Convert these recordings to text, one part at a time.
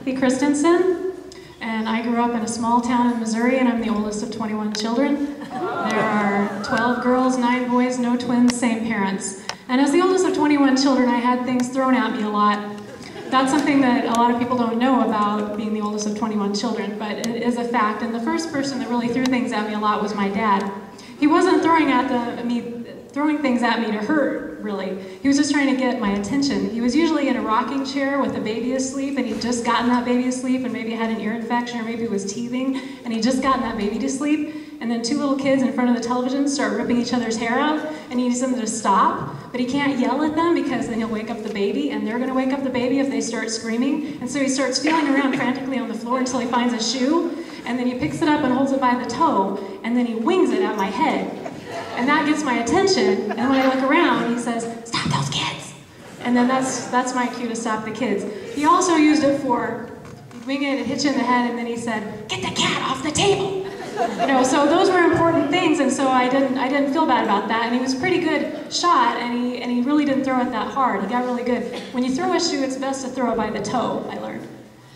Tamathy Christensen, and I grew up in a small town in Missouri, and I'm the oldest of 21 children. There are 12 girls, 9 boys, no twins, same parents. And as the oldest of 21 children, I had things thrown at me a lot. That's something that a lot of people don't know about being the oldest of 21 children, but it is a fact. And the first person that really threw things at me a lot was my dad. He wasn't throwing things at me to hurt, really. He was just trying to get my attention. He was usually in a rocking chair with a baby asleep, and he'd just gotten that baby asleep, and maybe had an ear infection, or maybe was teething, and he'd just gotten that baby to sleep. And then 2 little kids in front of the television start ripping each other's hair out, and he needs them to stop, but he can't yell at them because then he'll wake up the baby, and they're gonna wake up the baby if they start screaming. And so he starts feeling around frantically on the floor until he finds a shoe, and then he picks it up and holds it by the toe, and then he wings it at my head. And that gets my attention, and when I look around, he says, "Stop those kids!" And then that's my cue to stop the kids. He also used it for, he'd wing it and hit you in the head, and then he said, "Get the cat off the table!" You know, so those were important things, and so I didn't feel bad about that. And he was a pretty good shot, and he really didn't throw it that hard. He got really good. When you throw a shoe, it's best to throw it by the toe, I learned.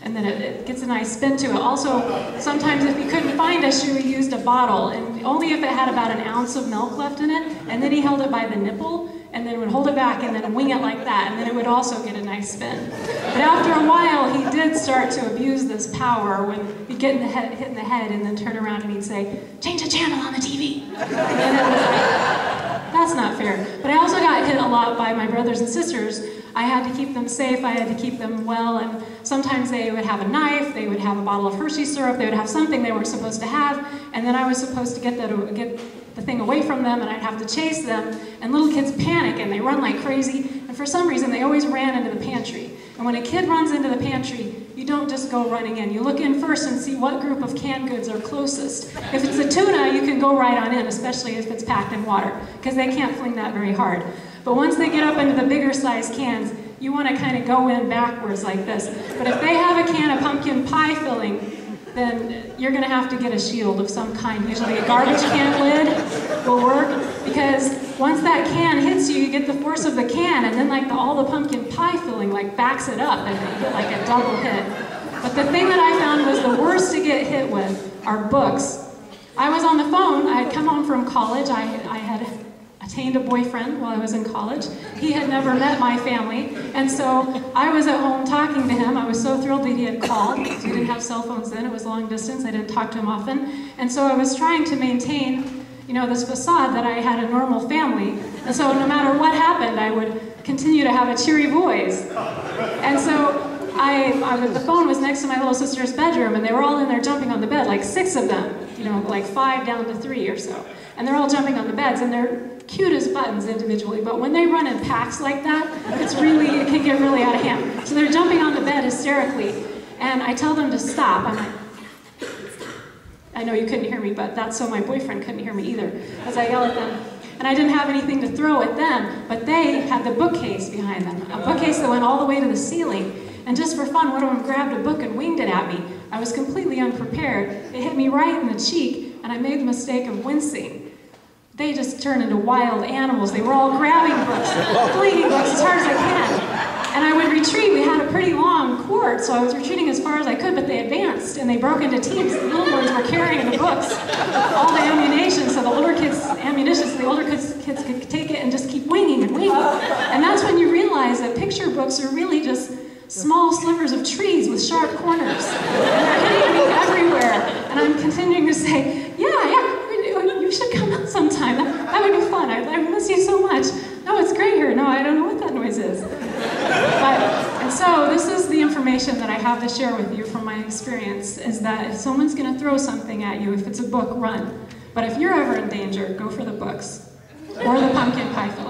And then it gets a nice spin to it. Also, sometimes if he couldn't find a shoe, he used a bottle, and only if it had about an ounce of milk left in it, and then he held it by the nipple, and then would hold it back and then wing it like that, and then it would also get a nice spin. But after a while, he did start to abuse this power when he'd get hit in the head and then turn around and he'd say, "Change the channel on the TV." And it was like, that's not fair. But I also got hit a lot by my brothers and sisters. I had to keep them safe, I had to keep them well, and sometimes they would have a knife, they would have a bottle of Hershey syrup, they would have something they weren't supposed to have, and then I was supposed to get the thing away from them, and I'd have to chase them, and little kids panic and they run like crazy, and for some reason they always ran into the pantry. And when a kid runs into the pantry, you don't just go running in. You look in first and see what group of canned goods are closest. If it's a tuna, you can go right on in, especially if it's packed in water, because they can't fling that very hard. But once they get up into the bigger size cans, you want to kind of go in backwards like this. But if they have a can of pumpkin pie filling, then you're going to have to get a shield of some kind. Usually a garbage can lid will work, because once that can hits you, you get the force of the can, and then like all the pumpkin pie filling like backs it up, and you get like a double hit. But the thing that I found was the worst to get hit with are books. I was on the phone, I had come home from college, I had attained a boyfriend while I was in college. He had never met my family, and so I was at home talking to him. I was so thrilled that he had called, because we didn't have cell phones then, it was long distance, I didn't talk to him often. And so I was trying to maintain, you know, this facade that I had a normal family, and so no matter what happened, I would continue to have a cheery voice. And so the phone was next to my little sister's bedroom, and they were all in there jumping on the bed, like 6 of them, you know, like 5 down to 3 or so. And they're all jumping on the beds, and they're cute as buttons individually, but when they run in packs like that, it can get really out of hand. So they're jumping on the bed hysterically, and I tell them to stop. I'm like, I know you couldn't hear me, but that's so my boyfriend couldn't hear me either, as I yell at them. And I didn't have anything to throw at them, but they had the bookcase behind them, a bookcase that went all the way to the ceiling. And just for fun, one of them grabbed a book and winged it at me. I was completely unprepared. It hit me right in the cheek, and I made the mistake of wincing. They just turned into wild animals. They were all grabbing books, flinging books as hard as I can. And I would retreat. We had a pretty long court, so I was retreating as far as I could, but they advanced, and they broke into teams. The little ones were carrying the books, all the ammunition, so the older kids' ammunition, so the older kids could take it and just keep winging and winging. And that's when you realize that picture books are really just small slivers of trees with sharp corners. And they're hitting me everywhere. And I'm continuing to say, yeah, you should come out sometime. That would be fun. I miss you so much. No, it's great here. No, I don't know what that noise is. And so this is the information that I have to share with you from my experience, is that if someone's going to throw something at you, if it's a book, run. But if you're ever in danger, go for the books or the pumpkin pie filling.